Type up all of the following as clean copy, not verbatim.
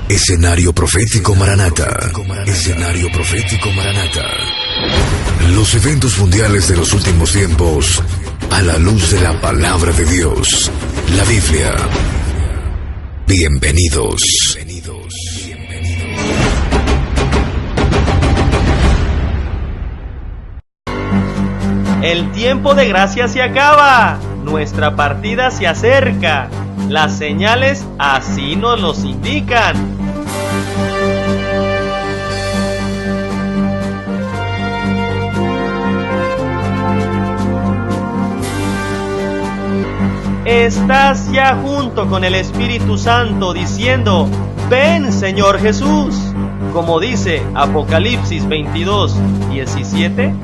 Escenario Profético Maranata. Escenario Profético Maranata. Los eventos mundiales de los últimos tiempos a la luz de la palabra de Dios, la Biblia. Bienvenidos. El tiempo de gracia se acaba. Nuestra partida se acerca. Las señales así nos los indican. Estás ya junto con el Espíritu Santo diciendo: ven, Señor Jesús, como dice Apocalipsis 22:17.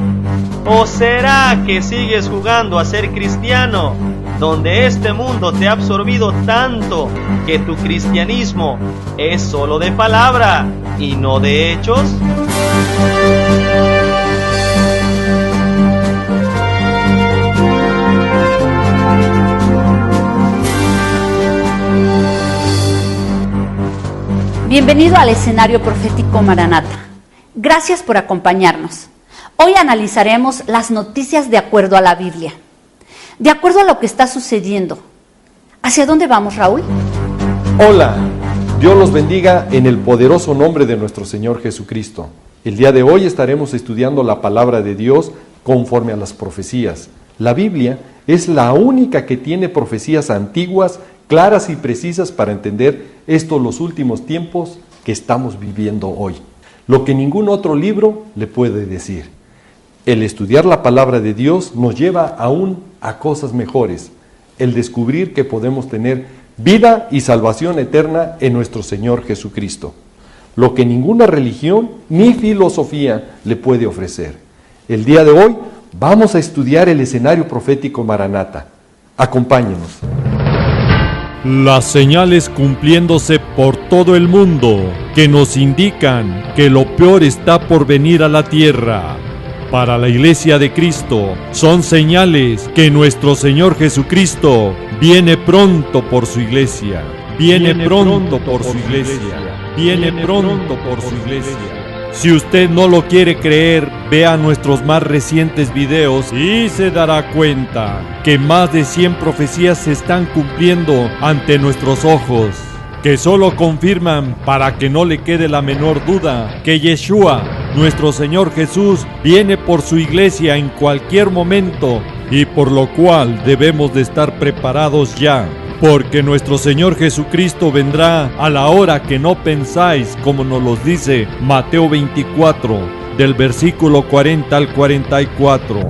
¿O será que sigues jugando a ser cristiano, donde este mundo te ha absorbido tanto que tu cristianismo es solo de palabra y no de hechos? Bienvenido al Escenario Profético Maranata. Gracias por acompañarnos. Hoy analizaremos las noticias de acuerdo a la Biblia, de acuerdo a lo que está sucediendo. ¿Hacia dónde vamos, Raúl? Hola, Dios los bendiga en el poderoso nombre de nuestro Señor Jesucristo. El día de hoy estaremos estudiando la palabra de Dios conforme a las profecías. La Biblia es la única que tiene profecías antiguas, claras y precisas para entender los últimos tiempos que estamos viviendo hoy. Lo que ningún otro libro le puede decir. El estudiar la palabra de Dios nos lleva aún a cosas mejores. El descubrir que podemos tener vida y salvación eterna en nuestro Señor Jesucristo. Lo que ninguna religión ni filosofía le puede ofrecer. El día de hoy vamos a estudiar el escenario profético Maranata. Acompáñenos. Las señales cumpliéndose por todo el mundo que nos indican que lo peor está por venir a la tierra. Para la Iglesia de Cristo son señales que nuestro Señor Jesucristo viene pronto por su Iglesia. Viene pronto por su Iglesia. Viene pronto por su Iglesia. Si usted no lo quiere creer, vea nuestros más recientes videos y se dará cuenta que más de 100 profecías se están cumpliendo ante nuestros ojos, que solo confirman, para que no le quede la menor duda, que Yeshua, nuestro Señor Jesús, viene por su iglesia en cualquier momento, y por lo cual debemos de estar preparados ya. Porque nuestro Señor Jesucristo vendrá a la hora que no pensáis, como nos lo dice Mateo 24, del versículo 40 al 44.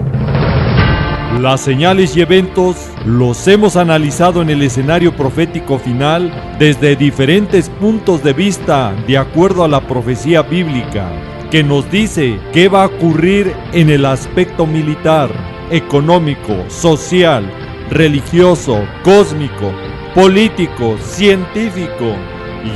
Las señales y eventos los hemos analizado en el escenario profético final desde diferentes puntos de vista, de acuerdo a la profecía bíblica, que nos dice qué va a ocurrir en el aspecto militar, económico, social, religioso, cósmico, político, científico.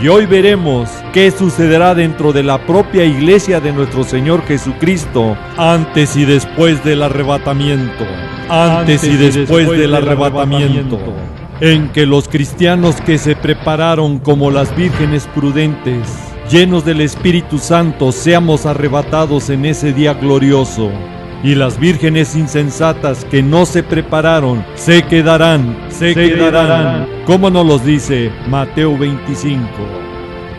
Y hoy veremos qué sucederá dentro de la propia iglesia de nuestro Señor Jesucristo antes y después del arrebatamiento. Antes y después del arrebatamiento. En que los cristianos que se prepararon como las vírgenes prudentes, llenos del Espíritu Santo, seamos arrebatados en ese día glorioso. Y las vírgenes insensatas que no se prepararon se quedarán, como nos los dice Mateo 25.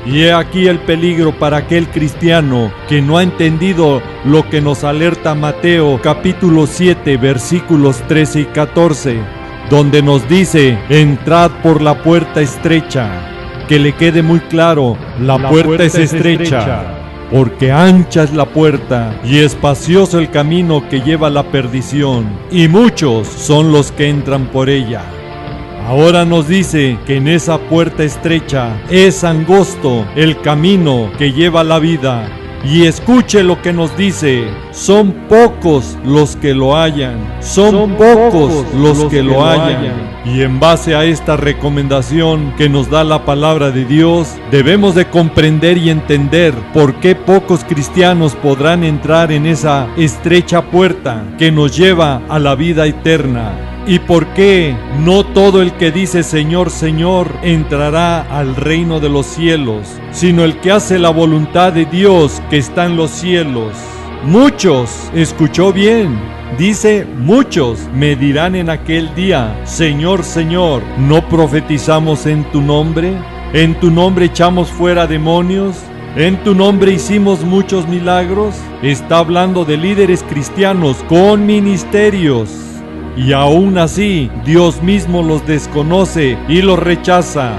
Y he aquí el peligro para aquel cristiano que no ha entendido lo que nos alerta Mateo capítulo 7 versículos 13 y 14, donde nos dice: entrad por la puerta estrecha. Que le quede muy claro, la puerta es estrecha. Porque ancha es la puerta y espacioso el camino que lleva a la perdición, y muchos son los que entran por ella. Ahora nos dice que en esa puerta estrecha es angosto el camino que lleva a la vida. Y escuche lo que nos dice: son pocos los que lo hallan, son pocos los que lo hallan. Y en base a esta recomendación que nos da la palabra de Dios, debemos de comprender y entender por qué pocos cristianos podrán entrar en esa estrecha puerta que nos lleva a la vida eterna. ¿Y por qué no todo el que dice Señor, Señor entrará al reino de los cielos, sino el que hace la voluntad de Dios que está en los cielos? Muchos, escuchó bien, dice muchos, me dirán en aquel día, Señor, Señor, ¿no profetizamos en tu nombre? ¿En tu nombre echamos fuera demonios? ¿En tu nombre hicimos muchos milagros? Está hablando de líderes cristianos con ministerios. Y aún así, Dios mismo los desconoce y los rechaza,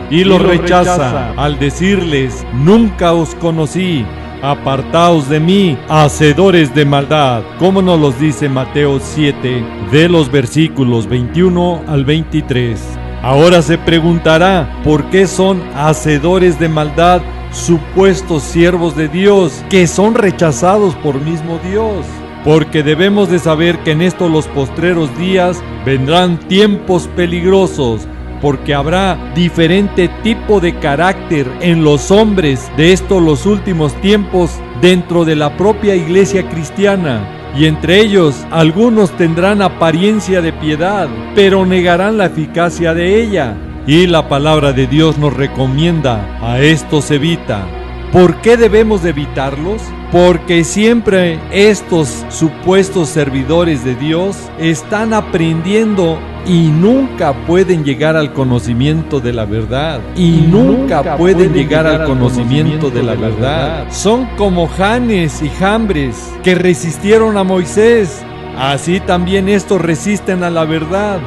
al decirles, nunca os conocí, apartaos de mí, hacedores de maldad. Como nos los dice Mateo 7, de los versículos 21 al 23. Ahora se preguntará, ¿por qué son hacedores de maldad supuestos siervos de Dios que son rechazados por mismo Dios? Porque debemos de saber que en estos los postreros días vendrán tiempos peligrosos, porque habrá diferente tipo de carácter en los hombres de estos los últimos tiempos dentro de la propia iglesia cristiana. Y entre ellos algunos tendrán apariencia de piedad, pero negarán la eficacia de ella. Y la palabra de Dios nos recomienda, a estos evita. ¿Por qué debemos de evitarlos? Porque siempre estos supuestos servidores de Dios están aprendiendo y nunca pueden llegar al conocimiento de la verdad. Son como Janes y Jambres que resistieron a Moisés. Así también estos resisten a la verdad.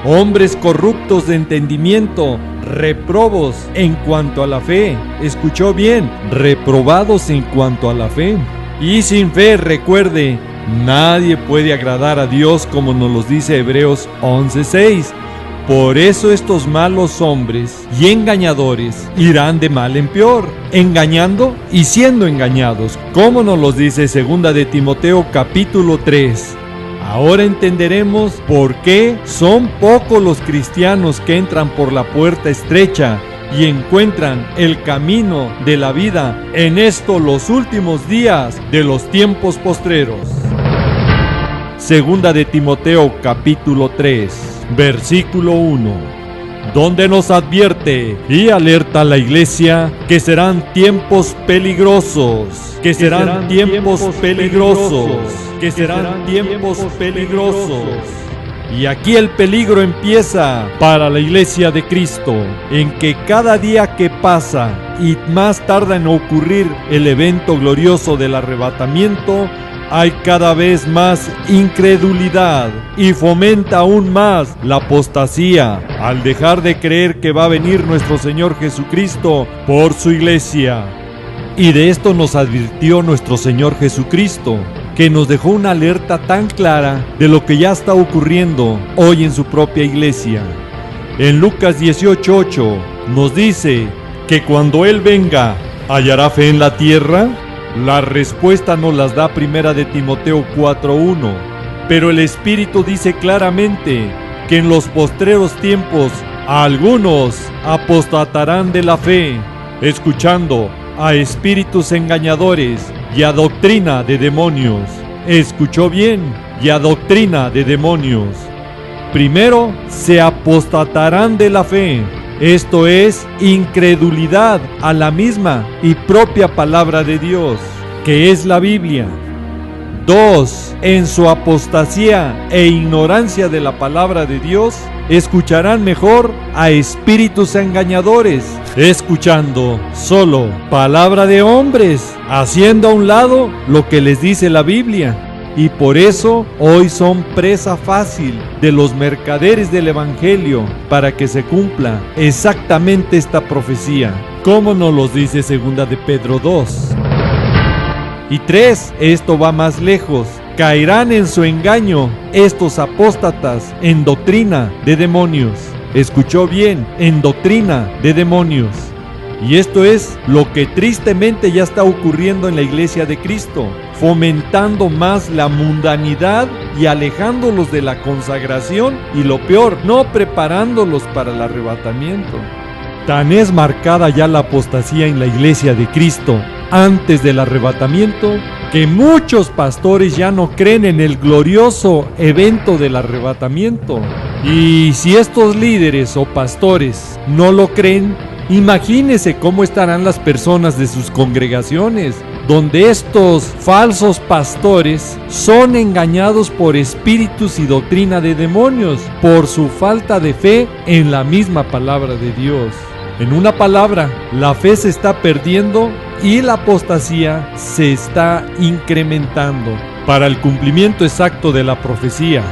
Hombres corruptos de entendimiento, reprobos en cuanto a la fe. Escuchó bien, reprobados en cuanto a la fe. Y sin fe, recuerde, nadie puede agradar a Dios, como nos lo dice Hebreos 11:6. Por eso estos malos hombres y engañadores irán de mal en peor, engañando y siendo engañados, como nos lo dice 2 de Timoteo capítulo 3. Ahora entenderemos por qué son pocos los cristianos que entran por la puerta estrecha y encuentran el camino de la vida en estos los últimos días de los tiempos postreros. 2 de Timoteo capítulo 3, versículo 1, donde nos advierte y alerta a la iglesia que serán tiempos peligrosos, que serán tiempos peligrosos. Y aquí el peligro empieza para la iglesia de Cristo, en que cada día que pasa y más tarda en ocurrir el evento glorioso del arrebatamiento, hay cada vez más incredulidad y fomenta aún más la apostasía al dejar de creer que va a venir nuestro Señor Jesucristo por su iglesia. Y de esto nos advirtió nuestro Señor Jesucristo, que nos dejó una alerta tan clara de lo que ya está ocurriendo hoy en su propia iglesia. En Lucas 18:8 nos dice que cuando Él venga, ¿hallará fe en la tierra? La respuesta nos las da 1 de Timoteo 4:1, pero el Espíritu dice claramente que en los postreros tiempos algunos apostatarán de la fe, escuchando a espíritus engañadores y a doctrina de demonios. Escuchó bien, y a doctrina de demonios. Primero, se apostatarán de la fe. Esto es incredulidad a la misma y propia palabra de Dios, que es la Biblia. 2. En su apostasía e ignorancia de la palabra de Dios, escucharán mejor a espíritus engañadores, escuchando solo palabra de hombres, haciendo a un lado lo que les dice la Biblia. Y por eso hoy son presa fácil de los mercaderes del Evangelio, para que se cumpla exactamente esta profecía, como nos lo dice 2 de Pedro 2. Y 3, esto va más lejos. Caerán en su engaño estos apóstatas en doctrina de demonios. Escuchó bien, en doctrina de demonios. Y esto es lo que tristemente ya está ocurriendo en la iglesia de Cristo, fomentando más la mundanidad y alejándolos de la consagración, y lo peor, no preparándolos para el arrebatamiento. Tan es marcada ya la apostasía en la iglesia de Cristo antes del arrebatamiento, que muchos pastores ya no creen en el glorioso evento del arrebatamiento. Y si estos líderes o pastores no lo creen, imagínense cómo estarán las personas de sus congregaciones, donde estos falsos pastores son engañados por espíritus y doctrina de demonios, por su falta de fe en la misma palabra de Dios. En una palabra, la fe se está perdiendo y la apostasía se está incrementando para el cumplimiento exacto de la profecía.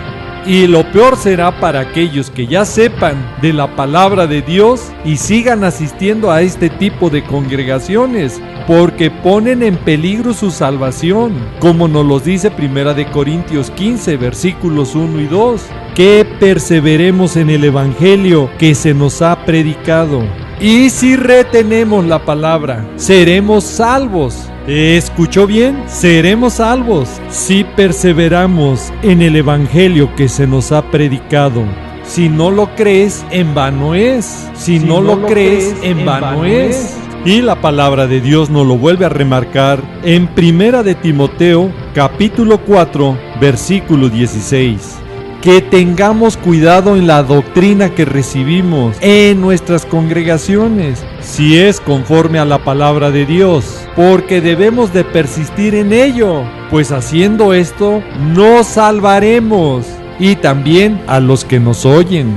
Y lo peor será para aquellos que ya sepan de la palabra de Dios y sigan asistiendo a este tipo de congregaciones, porque ponen en peligro su salvación, como nos lo dice 1 Corintios 15, versículos 1 y 2, que perseveremos en el evangelio que se nos ha predicado. Y si retenemos la palabra, seremos salvos. ¿Escuchó bien? Seremos salvos si perseveramos en el evangelio que se nos ha predicado. Si no lo crees, en vano es. Si no lo crees, en vano es. Y la palabra de Dios nos lo vuelve a remarcar en 1 de Timoteo, capítulo 4, versículo 16. Que tengamos cuidado en la doctrina que recibimos en nuestras congregaciones, si es conforme a la palabra de Dios, porque debemos de persistir en ello, pues haciendo esto nos salvaremos y también a los que nos oyen.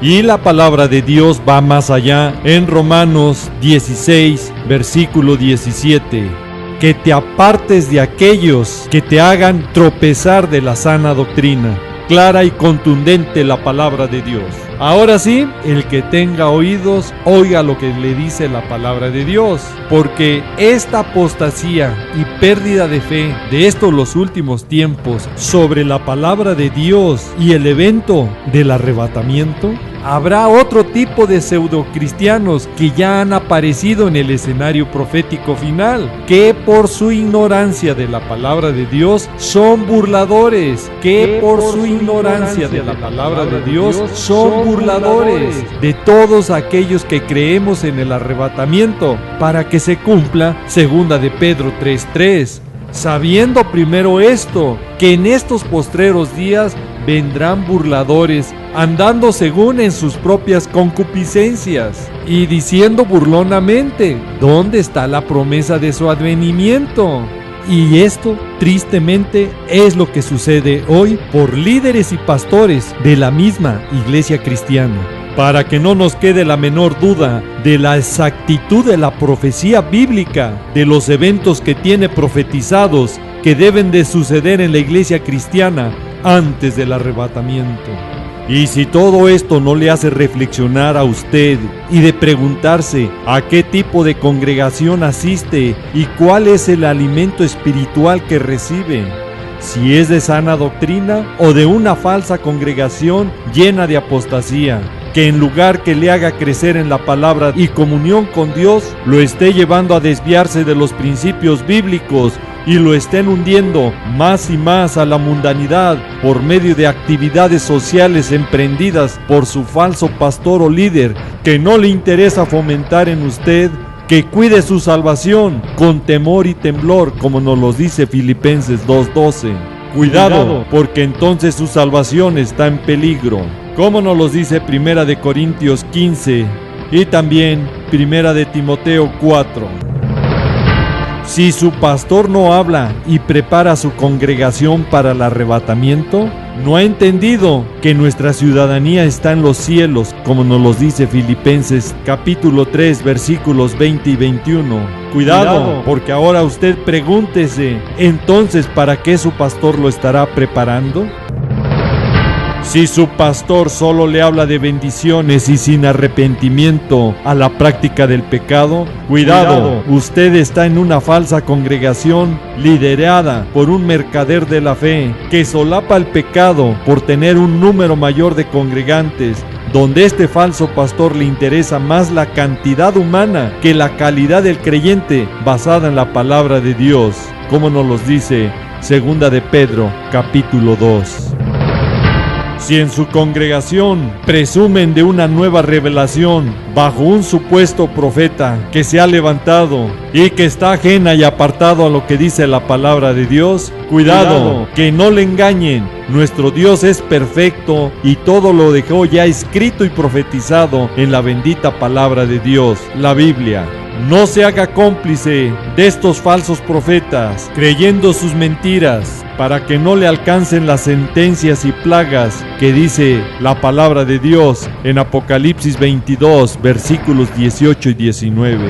Y la palabra de Dios va más allá en Romanos 16, versículo 17. Que te apartes de aquellos que te hagan tropezar de la sana doctrina. Clara y contundente la palabra de Dios. Ahora sí, el que tenga oídos, oiga lo que le dice la palabra de Dios, porque esta apostasía y pérdida de fe de estos los últimos tiempos sobre la palabra de Dios y el evento del arrebatamiento, habrá otro tipo de pseudocristianos que ya han aparecido en el escenario profético final, que por su ignorancia de la palabra de Dios son burladores, que por su ignorancia de la palabra de Dios son burladores de todos aquellos que creemos en el arrebatamiento, para que se cumpla 2 de Pedro 3:3, sabiendo primero esto, que en estos postreros días vendrán burladores, andando según en sus propias concupiscencias, y diciendo burlonamente, ¿dónde está la promesa de su advenimiento? Y esto, tristemente, es lo que sucede hoy por líderes y pastores de la misma iglesia cristiana. Para que no nos quede la menor duda de la exactitud de la profecía bíblica, de los eventos que tiene profetizados que deben de suceder en la iglesia cristiana antes del arrebatamiento. Y si todo esto no le hace reflexionar a usted y de preguntarse a qué tipo de congregación asiste y cuál es el alimento espiritual que recibe, si es de sana doctrina o de una falsa congregación llena de apostasía, que en lugar que le haga crecer en la palabra y comunión con Dios, lo esté llevando a desviarse de los principios bíblicos y lo estén hundiendo más y más a la mundanidad por medio de actividades sociales emprendidas por su falso pastor o líder, que no le interesa fomentar en usted que cuide su salvación con temor y temblor, como nos lo dice Filipenses 2:12. Cuidado, porque entonces su salvación está en peligro, como nos lo dice 1 de Corintios 15 y también 1 de Timoteo 4. Si su pastor no habla y prepara a su congregación para el arrebatamiento, no ha entendido que nuestra ciudadanía está en los cielos, como nos lo dice Filipenses capítulo 3, versículos 20 y 21. Cuidado, porque ahora usted pregúntese, entonces, ¿para qué su pastor lo estará preparando? Si su pastor solo le habla de bendiciones y sin arrepentimiento a la práctica del pecado, cuidado, usted está en una falsa congregación liderada por un mercader de la fe que solapa el pecado por tener un número mayor de congregantes, donde este falso pastor le interesa más la cantidad humana que la calidad del creyente basada en la palabra de Dios, como nos lo dice 2 de Pedro capítulo 2. Si en su congregación presumen de una nueva revelación bajo un supuesto profeta que se ha levantado y que está ajena y apartado a lo que dice la palabra de Dios, cuidado, que no le engañen. Nuestro Dios es perfecto y todo lo dejó ya escrito y profetizado en la bendita palabra de Dios, la Biblia. No se haga cómplice de estos falsos profetas, creyendo sus mentiras, para que no le alcancen las sentencias y plagas que dice la palabra de Dios en Apocalipsis 22, versículos 18 y 19.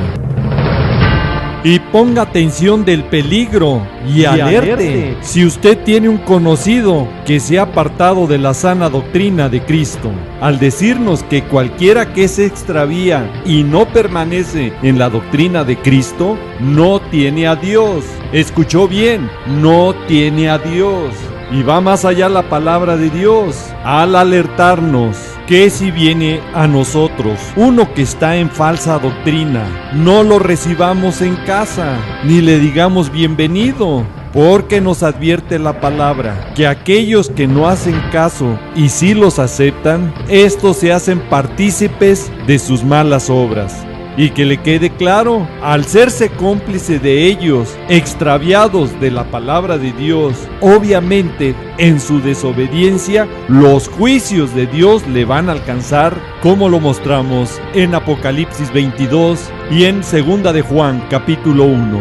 Y ponga atención del peligro y alerte si usted tiene un conocido que se ha apartado de la sana doctrina de Cristo, al decirnos que cualquiera que se extravía y no permanece en la doctrina de Cristo, no tiene a Dios. Escuchó bien, no tiene a Dios. Y va más allá la palabra de Dios al alertarnos que si viene a nosotros uno que está en falsa doctrina, no lo recibamos en casa, ni le digamos bienvenido, porque nos advierte la palabra que aquellos que no hacen caso y sí los aceptan, estos se hacen partícipes de sus malas obras. Y que le quede claro, al serse cómplice de ellos, extraviados de la palabra de Dios, obviamente en su desobediencia, los juicios de Dios le van a alcanzar, como lo mostramos en Apocalipsis 22 y en 2 de Juan capítulo 1.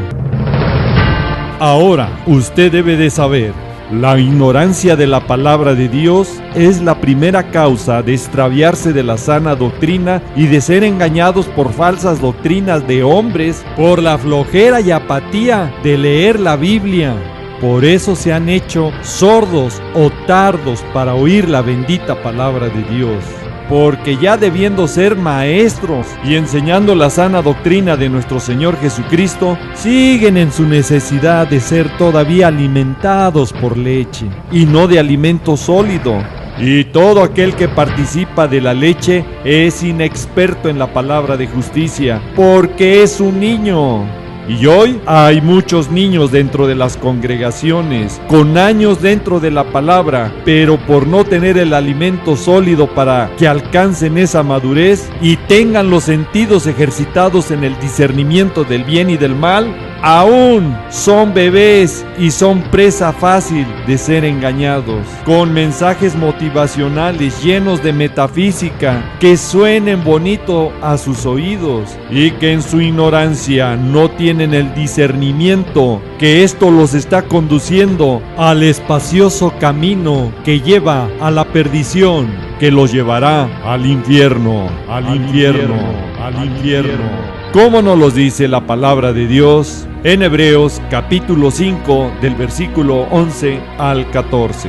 Ahora, usted debe de saber, la ignorancia de la palabra de Dios es la primera causa de extraviarse de la sana doctrina y de ser engañados por falsas doctrinas de hombres por la flojera y apatía de leer la Biblia. Por eso se han hecho sordos o tardos para oír la bendita palabra de Dios. Porque ya debiendo ser maestros y enseñando la sana doctrina de nuestro Señor Jesucristo, siguen en su necesidad de ser todavía alimentados por leche y no de alimento sólido. Y todo aquel que participa de la leche es inexperto en la palabra de justicia, porque es un niño. Y hoy hay muchos niños dentro de las congregaciones, con años dentro de la palabra, pero por no tener el alimento sólido para que alcancen esa madurez y tengan los sentidos ejercitados en el discernimiento del bien y del mal, aún son bebés y son presa fácil de ser engañados, con mensajes motivacionales llenos de metafísica que suenen bonito a sus oídos y que en su ignorancia no tienen el discernimiento que esto los está conduciendo al espacioso camino que lleva a la perdición, que los llevará al infierno, al infierno, al infierno. ¿Cómo nos lo dice la palabra de Dios en Hebreos capítulo 5 del versículo 11 al 14?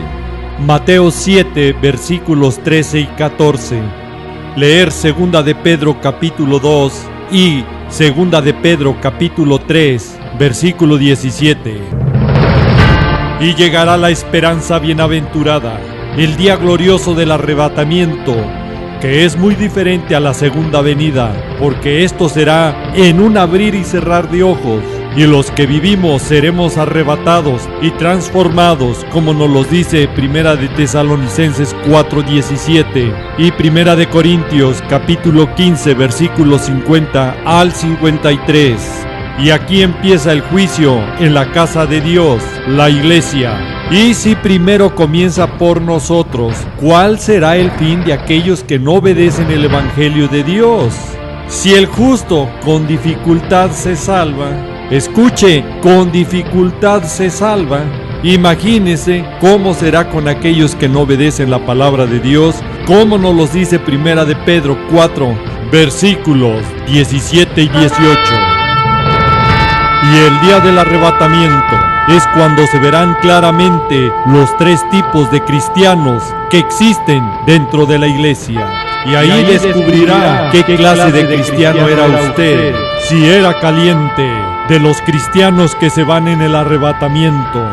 Mateo 7 versículos 13 y 14. Leer 2 de Pedro capítulo 2 y 2 de Pedro capítulo 3 versículo 17. Y llegará la esperanza bienaventurada, el día glorioso del arrebatamiento, que es muy diferente a la segunda venida, porque esto será en un abrir y cerrar de ojos, y los que vivimos seremos arrebatados y transformados, como nos los dice Primera de Tesalonicenses 4:17 y Primera de Corintios capítulo 15 versículos 50 al 53. Y aquí empieza el juicio en la casa de Dios, la iglesia. Y si primero comienza por nosotros, ¿cuál será el fin de aquellos que no obedecen el evangelio de Dios? Si el justo con dificultad se salva, escuche, con dificultad se salva, imagínese cómo será con aquellos que no obedecen la palabra de Dios, como nos los dice Primera de Pedro 4, versículos 17 y 18. Y el día del arrebatamiento es cuando se verán claramente los tres tipos de cristianos que existen dentro de la iglesia. Y ahí descubrirá qué clase de cristiano era usted. Si era caliente, de los cristianos que se van en el arrebatamiento,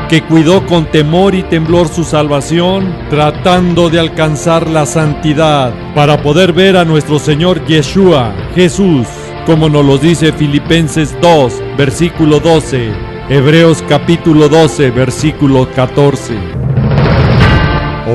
que cuidó con temor y temblor su salvación, tratando de alcanzar la santidad para poder ver a nuestro Señor Yeshua, Jesús, como nos lo dice Filipenses 2, versículo 12, Hebreos capítulo 12, versículo 14.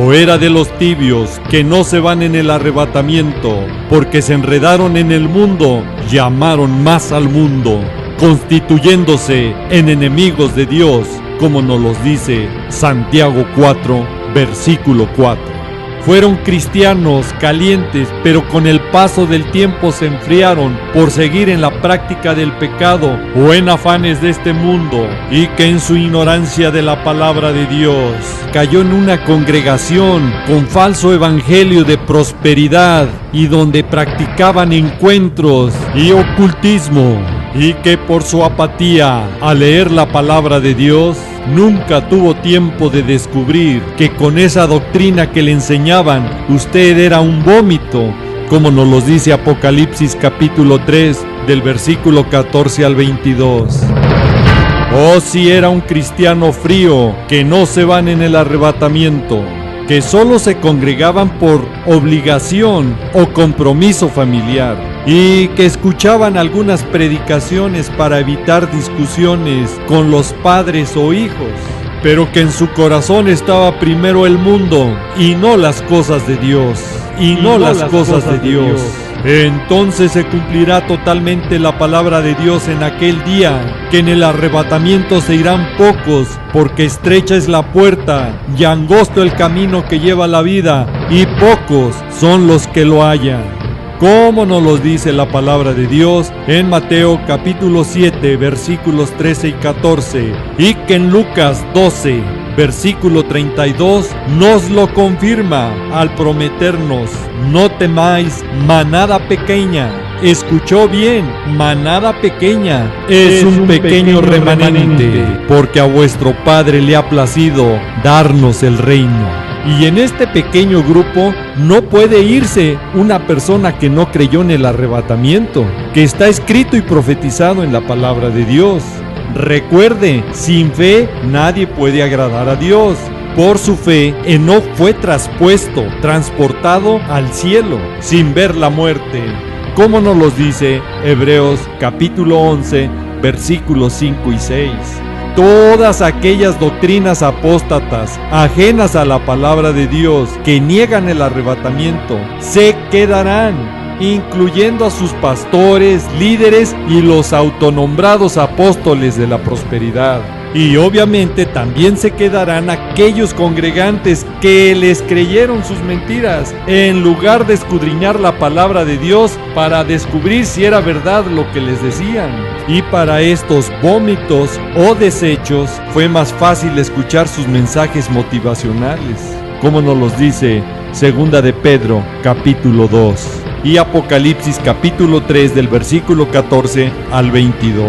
¿O era de los tibios que no se van en el arrebatamiento, porque se enredaron en el mundo y amaron más al mundo, constituyéndose en enemigos de Dios, como nos los dice Santiago 4, versículo 4? Fueron cristianos calientes, pero con el paso del tiempo se enfriaron por seguir en la práctica del pecado o en afanes de este mundo, y que en su ignorancia de la palabra de Dios cayó en una congregación con falso evangelio de prosperidad y donde practicaban encuentros y ocultismo, y que por su apatía al leer la palabra de Dios nunca tuvo tiempo de descubrir que con esa doctrina que le enseñaban usted era un vómito, como nos lo dice Apocalipsis capítulo 3 del versículo 14 al 22. Oh, si era un cristiano frío, que no se van en el arrebatamiento, que solo se congregaban por obligación o compromiso familiar, y que escuchaban algunas predicaciones para evitar discusiones con los padres o hijos, pero que en su corazón estaba primero el mundo y no las cosas de Dios, Entonces se cumplirá totalmente la palabra de Dios en aquel día, que en el arrebatamiento se irán pocos, porque estrecha es la puerta y angosto el camino que lleva a la vida, y pocos son los que lo hallan. Como nos lo dice la palabra de Dios en Mateo capítulo 7 versículos 13 y 14, y que en Lucas 12 versículo 32 nos lo confirma al prometernos: no temáis, manada pequeña. Escuchó bien, manada pequeña, es un pequeño remanente, porque a vuestro Padre le ha placido darnos el reino. Y en este pequeño grupo no puede irse una persona que no creyó en el arrebatamiento, que está escrito y profetizado en la palabra de Dios. Recuerde, sin fe nadie puede agradar a Dios. Por su fe, Enoc fue transportado al cielo, sin ver la muerte, como nos lo dice Hebreos capítulo 11, versículos 5 y 6. Todas aquellas doctrinas apóstatas, ajenas a la palabra de Dios, que niegan el arrebatamiento, se quedarán, incluyendo a sus pastores, líderes y los autonombrados apóstoles de la prosperidad. Y obviamente también se quedarán aquellos congregantes que les creyeron sus mentiras, en lugar de escudriñar la palabra de Dios para descubrir si era verdad lo que les decían. Y para estos vómitos o desechos fue más fácil escuchar sus mensajes motivacionales, como nos los dice Segunda de Pedro capítulo 2 y Apocalipsis capítulo 3 del versículo 14 al 22.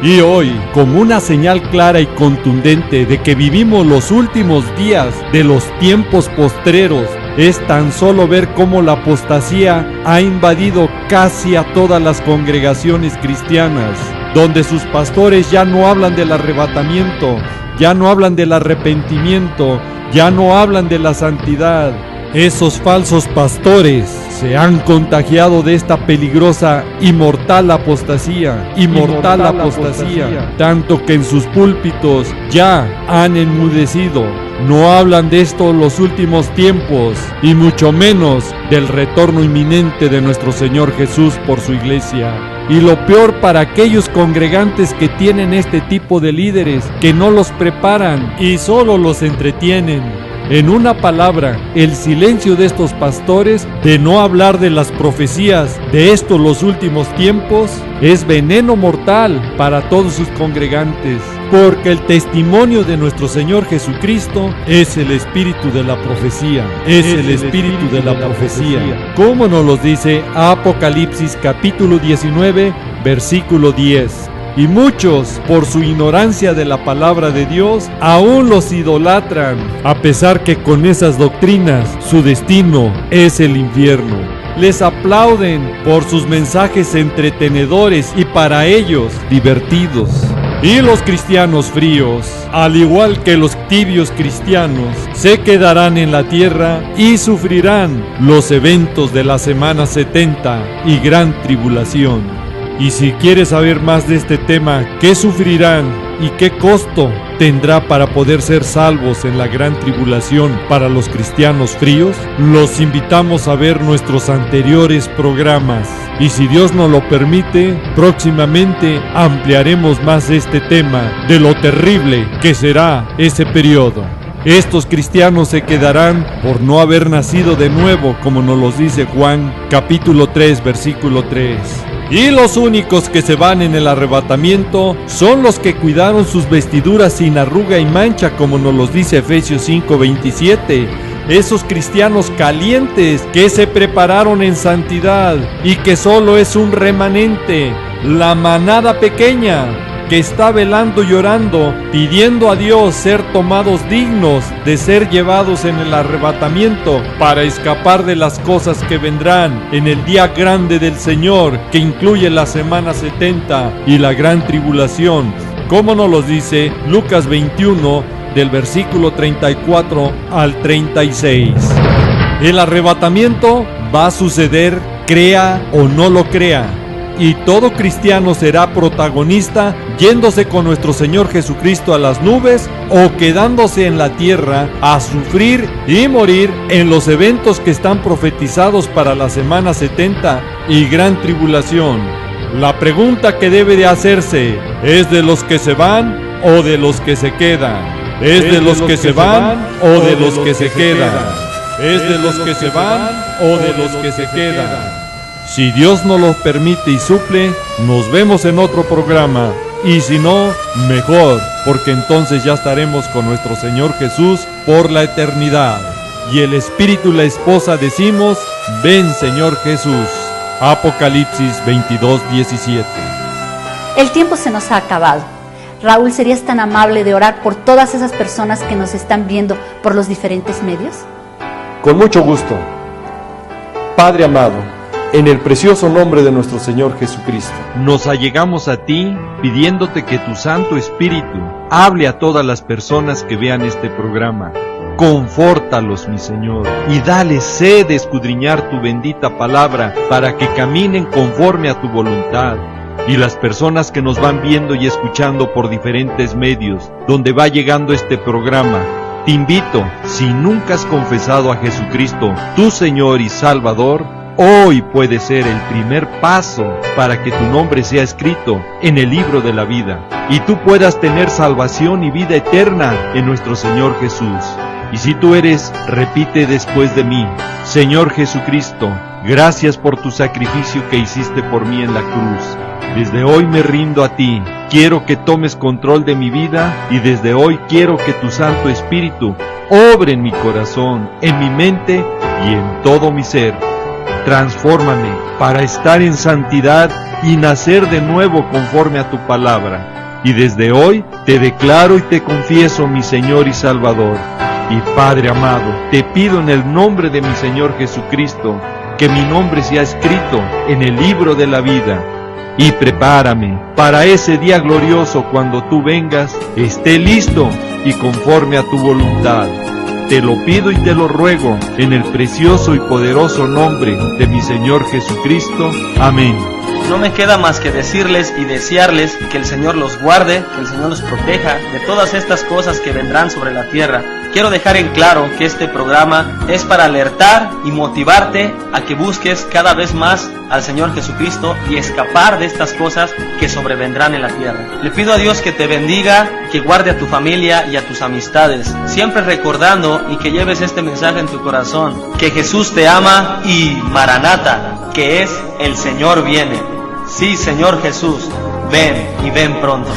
Y hoy, como una señal clara y contundente de que vivimos los últimos días de los tiempos postreros, es tan solo ver cómo la apostasía ha invadido casi a todas las congregaciones cristianas, donde sus pastores ya no hablan del arrebatamiento, ya no hablan del arrepentimiento, ya no hablan de la santidad. Esos falsos pastores se han contagiado de esta peligrosa y mortal apostasía, tanto que en sus púlpitos ya han enmudecido. No hablan de esto los últimos tiempos, y mucho menos del retorno inminente de nuestro Señor Jesús por su iglesia. Y lo peor para aquellos congregantes que tienen este tipo de líderes, que no los preparan y solo los entretienen. En una palabra, el silencio de estos pastores de no hablar de las profecías de estos los últimos tiempos es veneno mortal para todos sus congregantes, porque el testimonio de nuestro Señor Jesucristo es el espíritu de la profecía, como nos lo dice Apocalipsis capítulo 19, versículo 10. Y muchos, por su ignorancia de la palabra de Dios, aún los idolatran, a pesar que con esas doctrinas su destino es el infierno. Les aplauden por sus mensajes entretenedores y para ellos divertidos. Y los cristianos fríos, al igual que los tibios cristianos, se quedarán en la tierra y sufrirán los eventos de la semana 70 y gran tribulación. Y si quieres saber más de este tema, ¿qué sufrirán y qué costo tendrá para poder ser salvos en la gran tribulación para los cristianos fríos? Los invitamos a ver nuestros anteriores programas y si Dios nos lo permite, próximamente ampliaremos más este tema de lo terrible que será ese periodo. Estos cristianos se quedarán por no haber nacido de nuevo, como nos lo dice Juan capítulo 3 versículo 3. Y los únicos que se van en el arrebatamiento son los que cuidaron sus vestiduras sin arruga y mancha, como nos los dice Efesios 5:27. Esos cristianos calientes que se prepararon en santidad y que solo es un remanente, la manada pequeña que está velando y llorando, pidiendo a Dios ser tomados dignos de ser llevados en el arrebatamiento para escapar de las cosas que vendrán en el día grande del Señor, que incluye la semana 70 y la gran tribulación, como nos lo dice Lucas 21 del versículo 34 al 36. El arrebatamiento va a suceder, crea o no lo crea. Y todo cristiano será protagonista yéndose con nuestro Señor Jesucristo a las nubes o quedándose en la tierra a sufrir y morir en los eventos que están profetizados para la semana 70 y gran tribulación. La pregunta que debe de hacerse, ¿es de los que se van o de los que se quedan? ¿Es de los que se van o de los que se quedan? ¿Es de los que se van o de los que se quedan? Si Dios nos lo permite y suple, nos vemos en otro programa. Y si no, mejor, porque entonces ya estaremos con nuestro Señor Jesús por la eternidad. Y el Espíritu y la esposa decimos, ven Señor Jesús. Apocalipsis 22:17. El tiempo se nos ha acabado. Raúl, ¿serías tan amable de orar por todas esas personas que nos están viendo por los diferentes medios? Con mucho gusto. Padre amado, en el precioso nombre de nuestro Señor Jesucristo, nos allegamos a ti pidiéndote que tu Santo Espíritu hable a todas las personas que vean este programa. Confórtalos, mi Señor, y dale sed de escudriñar tu bendita palabra para que caminen conforme a tu voluntad. Y las personas que nos van viendo y escuchando por diferentes medios, donde va llegando este programa, te invito, si nunca has confesado a Jesucristo, tu Señor y Salvador, hoy puede ser el primer paso para que tu nombre sea escrito en el libro de la vida y tú puedas tener salvación y vida eterna en nuestro Señor Jesús. Y si tú eres, repite después de mí: Señor Jesucristo, gracias por tu sacrificio que hiciste por mí en la cruz. Desde hoy me rindo a ti, quiero que tomes control de mi vida y desde hoy quiero que tu Santo Espíritu obre en mi corazón, en mi mente y en todo mi ser. Transfórmame para estar en santidad y nacer de nuevo conforme a tu palabra. Y desde hoy te declaro y te confieso, mi Señor y Salvador. Y Padre amado, te pido en el nombre de mi Señor Jesucristo, que mi nombre sea escrito en el libro de la vida. Y prepárame para ese día glorioso cuando tú vengas, esté listo y conforme a tu voluntad. Te lo pido y te lo ruego en el precioso y poderoso nombre de mi Señor Jesucristo. Amén. No me queda más que decirles y desearles que el Señor los guarde, que el Señor los proteja de todas estas cosas que vendrán sobre la tierra. Quiero dejar en claro que este programa es para alertar y motivarte a que busques cada vez más al Señor Jesucristo y escapar de estas cosas que sobrevendrán en la tierra. Le pido a Dios que te bendiga, que guarde a tu familia y a tus amistades, siempre recordando y que lleves este mensaje en tu corazón, que Jesús te ama y Maranata, que es el Señor viene. Sí, Señor Jesús, ven y ven pronto.